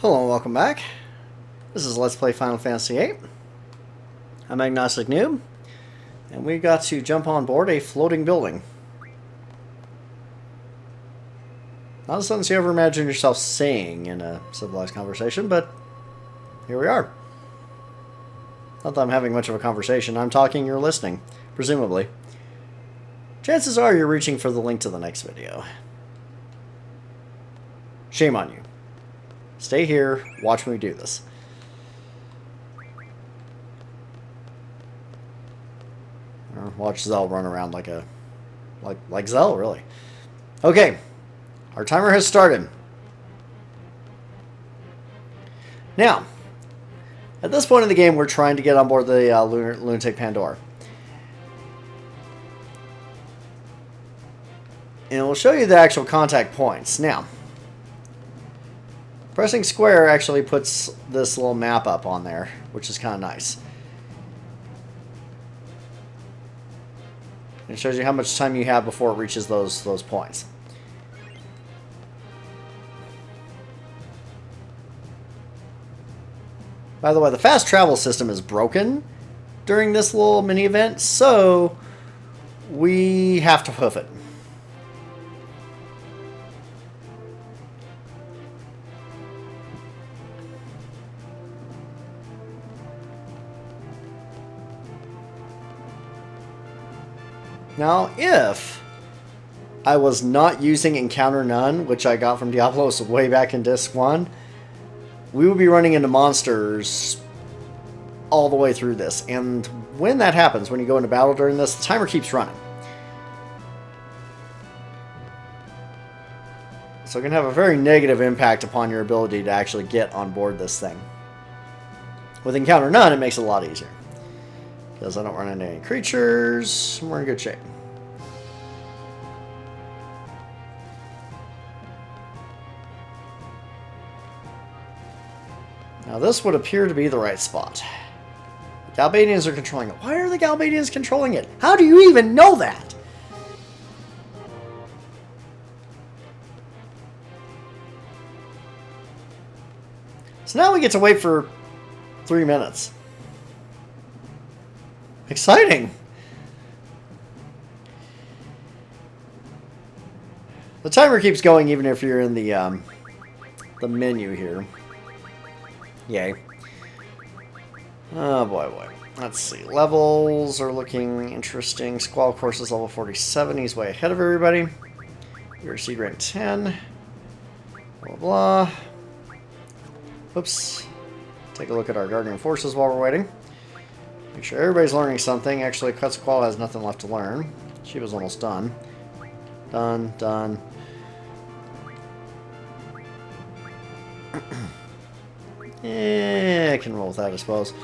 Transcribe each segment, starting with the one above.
Hello and welcome back. This is Let's Play Final Fantasy VIII. I'm Agnostic Noob, and we got to jump on board a floating building. Not something you ever imagine yourself saying in a civilized conversation, but here we are. Not that I'm having much of a conversation, I'm talking, you're listening, presumably. Chances are you're reaching for the link to the next video. Shame on you. Stay here, watch me do this. Or watch Zell run around like Zell, really. Okay, our timer has started. Now, at this point in the game, we're trying to get on board the Lunatic Pandora. And we'll show you the actual contact points. Now, pressing square actually puts this little map up on there, which is kind of nice. It shows you how much time you have before it reaches those points. By the way, the fast travel system is broken during this little mini event, so we have to hoof it. Now, if I was not using Encounter None, which I got from Diablos way back in Disc 1, we would be running into monsters all the way through this. And when that happens, when you go into battle during this, the timer keeps running. So it can have a very negative impact upon your ability to actually get on board this thing. With Encounter None, it makes it a lot easier. Because I don't run into any creatures, we're in good shape. Now this would appear to be the right spot. The Galbadians are controlling it. Why are the Galbadians controlling it? How do you even know that? So now we get to wait for 3 minutes. Exciting! The timer keeps going even if you're in the menu here. Yay. Oh boy, boy. Let's see. Levels are looking interesting. Squall, of course, is level 47. He's way ahead of everybody. You're seed rank 10. Blah, blah. Oops. Take a look at our Guardian Forces while we're waiting. Make sure everybody's learning something. Actually, Quetzalcoatl has nothing left to learn. She was almost done. Done, done. Yeah, I can roll with that, I suppose.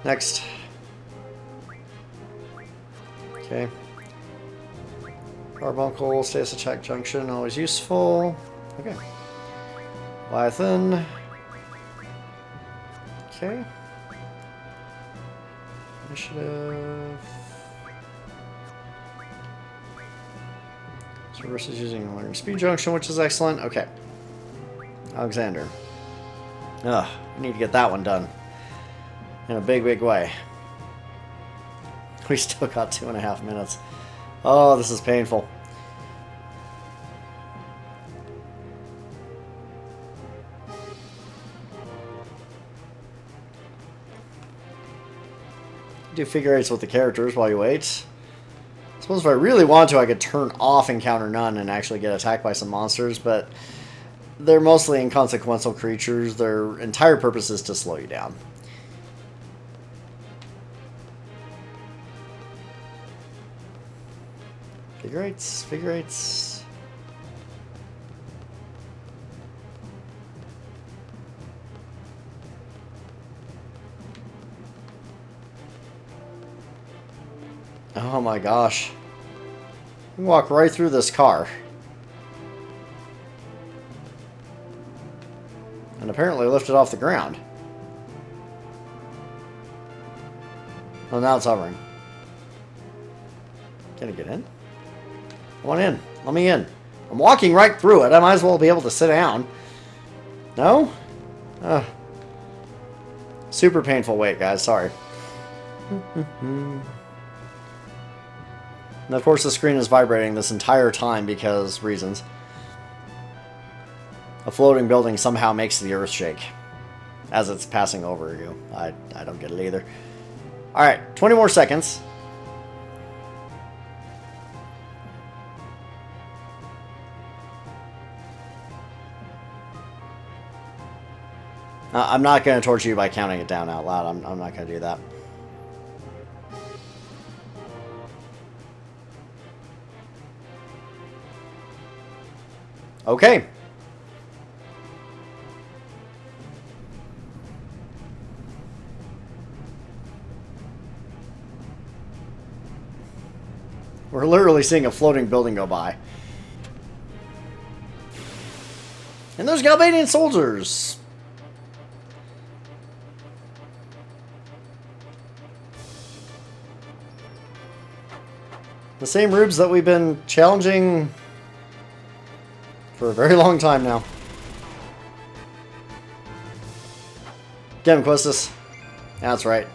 Next. Okay. Carbuncle, status attack junction, always useful. Okay. Leviathan. Okay. Initiative. So versus using a learning speed junction, which is excellent. Okay. Alexander. Ugh, I need to get that one done. In a big, big way. We still got 2.5 minutes. Oh, this is painful. Do figure eights with the characters while you wait. I suppose if I really want to, I could turn off Encounter None and actually get attacked by some monsters, but they're mostly inconsequential creatures. Their entire purpose is to slow you down. Figure eights, figure eights. Oh my gosh. You can walk right through this car. And apparently lift it off the ground. Well, now it's hovering. Can I get in? I want in. Let me in. I'm walking right through it. I might as well be able to sit down. No? Super painful wait, guys. Sorry. And of course the screen is vibrating this entire time because reasons. A floating building somehow makes the earth shake as it's passing over you. I don't get it either. Alright, 20 more seconds. I'm not going to torture you by counting it down out loud. I'm not going to do that. Okay. We're literally seeing a floating building go by. And there's Galbanian soldiers. The same rubes that we've been challenging for a very long time now. Get him, Questus. That's right.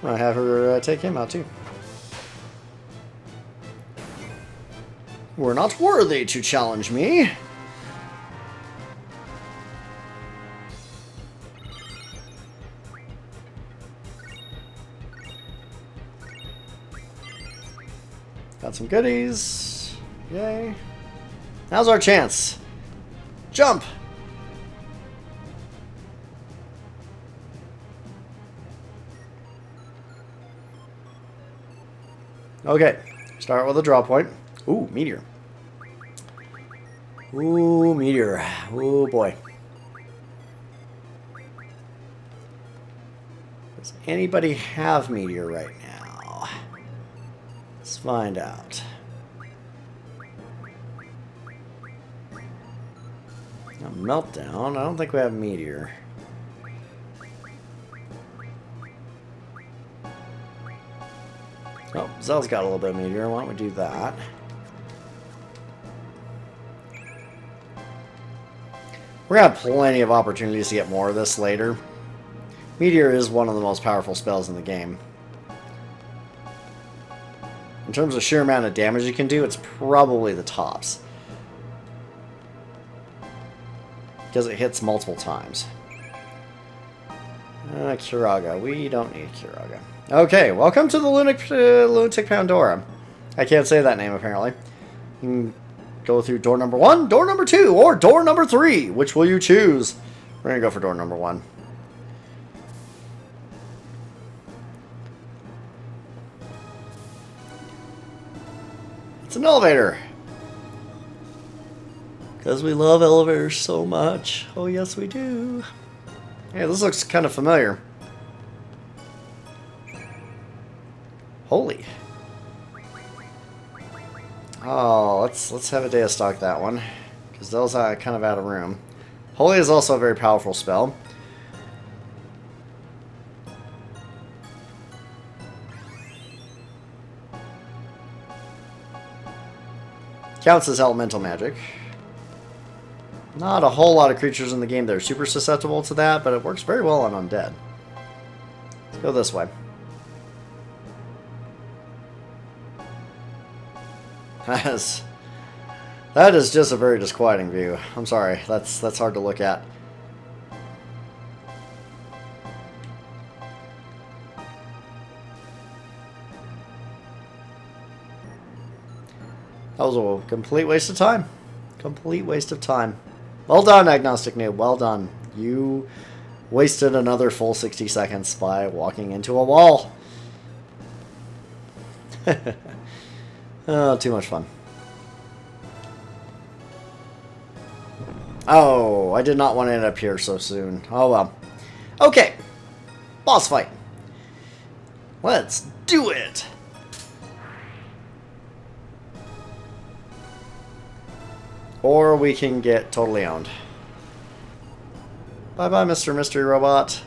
I'll have her take him out too. We're not worthy to challenge me. Got some goodies. Yay. Now's our chance. Jump! Okay. Start with a draw point. Ooh, meteor. Ooh, meteor. Ooh, boy. Does anybody have meteor right now? Let's find out. A meltdown. I don't think we have meteor. Oh, Zell's got a little bit of meteor. Why don't we do that? We're going to have plenty of opportunities to get more of this later. Meteor is one of the most powerful spells in the game. In terms of sheer amount of damage you can do, it's probably the tops. Because it hits multiple times. Kiraga. We don't need Kiraga. Okay, welcome to the Lunatic Pandora. I can't say that name, apparently. You can go through door number 1, door number 2, or door number 3. Which will you choose? We're going to go for door number 1. It's an elevator. Because we love elevators so much. Oh, yes, we do. Hey, this looks kind of familiar. Holy. Oh, let's have a day of stock that one. Because those are kind of out of room. Holy is also a very powerful spell. Counts as elemental magic. Not a whole lot of creatures in the game that are super susceptible to that, but it works very well on undead. Let's go this way. That is just a very disquieting view. I'm sorry, that's hard to look at. That was a complete waste of time. Complete waste of time. Well done, Agnostic Noob. Well done. You wasted another full 60 seconds by walking into a wall. Oh, too much fun. Oh, I did not want to end up here so soon. Oh well. Okay. Boss fight. Let's do it. Or we can get totally owned. Bye-bye, Mr. Mystery Robot.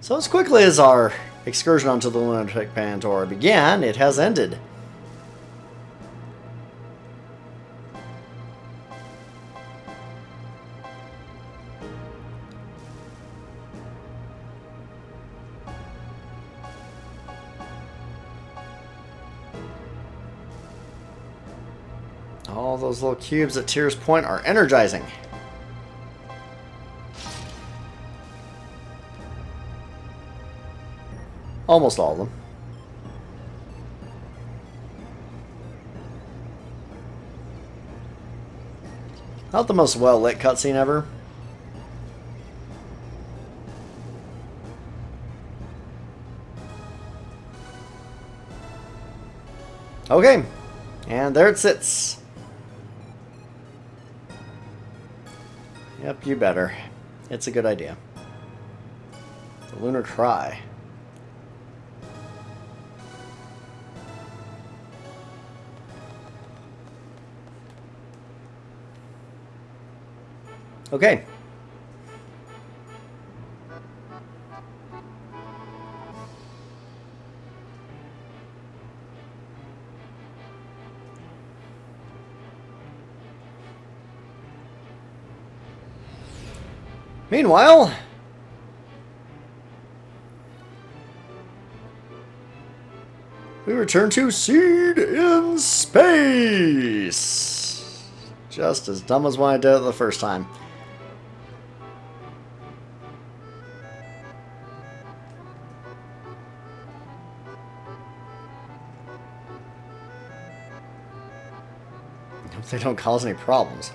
So as quickly as our excursion onto the Lunatic Pandora began, it has ended. All those little cubes at Tyr's Point are energizing. Almost all of them. Not the most well-lit cutscene ever. Okay, and there it sits. Yep, you better. It's a good idea. The Lunar Cry. Okay. Meanwhile, we return to Seed in Space. Just as dumb as when I did it the first time. Hope they don't cause any problems.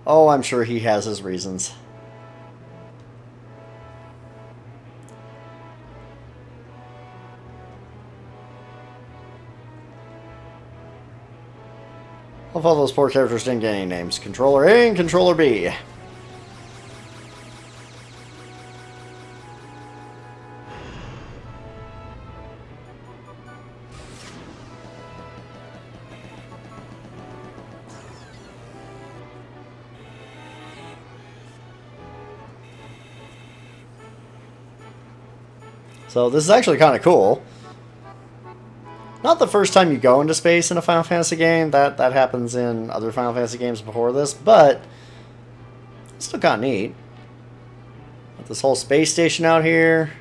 Oh, I'm sure he has his reasons. All those poor characters didn't get any names. Controller A and Controller B. So this is actually kind of cool. Not the first time you go into space in a Final Fantasy game. That happens in other Final Fantasy games before this, but it's still kind of neat. Got this whole space station out here.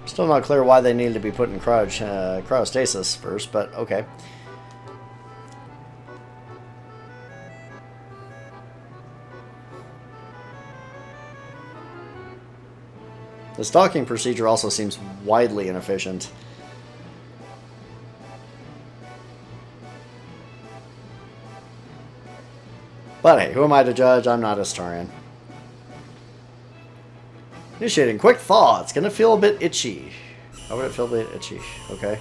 Still not clear why they needed to be put in cryostasis first, but okay. The docking procedure also seems widely inefficient. But hey, who am I to judge? I'm not a historian. Initiating quick thaw. It's gonna feel a bit itchy. How would it feel a bit itchy? Okay.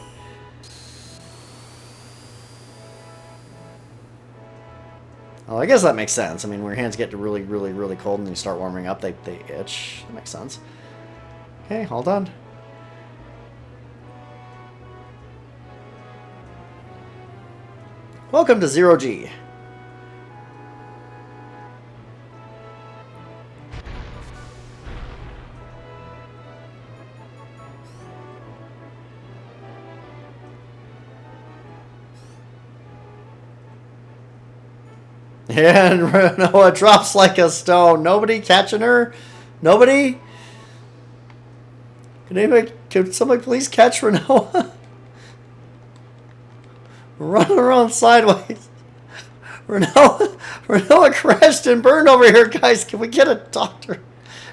Well, I guess that makes sense. I mean, when your hands get really, really, really cold and you start warming up, they itch. That makes sense. Okay, all done. Welcome to 0G. And Renoa drops like a stone. Nobody catching her? Nobody? Can somebody please catch Renoa? Running around sideways. Renoa crashed and burned over here, guys. Can we get a doctor?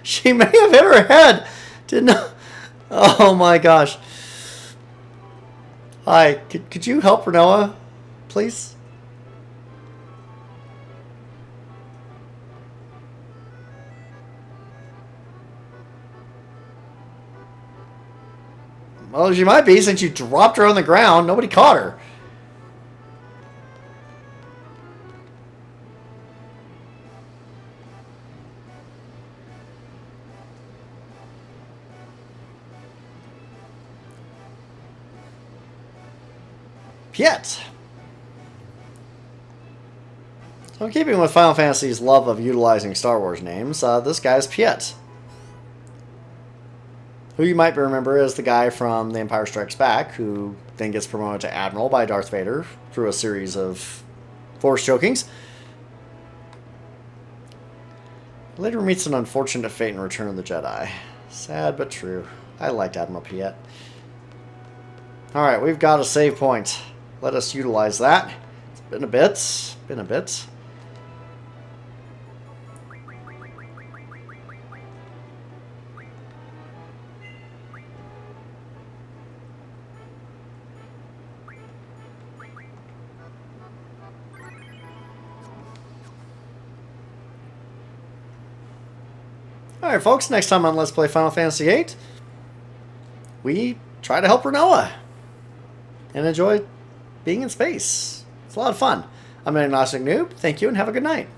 She may have hit her head. Did not. Oh my gosh. Hi, could you help Renoa, please? Well, she might be, since you dropped her on the ground. Nobody caught her. Piet. So in keeping with Final Fantasy's love of utilizing Star Wars names, this guy's Piet. Who you might remember as the guy from The Empire Strikes Back, who then gets promoted to Admiral by Darth Vader through a series of Force chokings. Later meets an unfortunate fate in Return of the Jedi. Sad but true. I liked Admiral Piet. Alright, we've got a save point. Let us utilize that. It's been a bit. Alright folks, next time on Let's Play Final Fantasy VIII, we try to help Rinoa and enjoy being in space. It's a lot of fun. I'm an agnostic noob. Thank you and have a good night.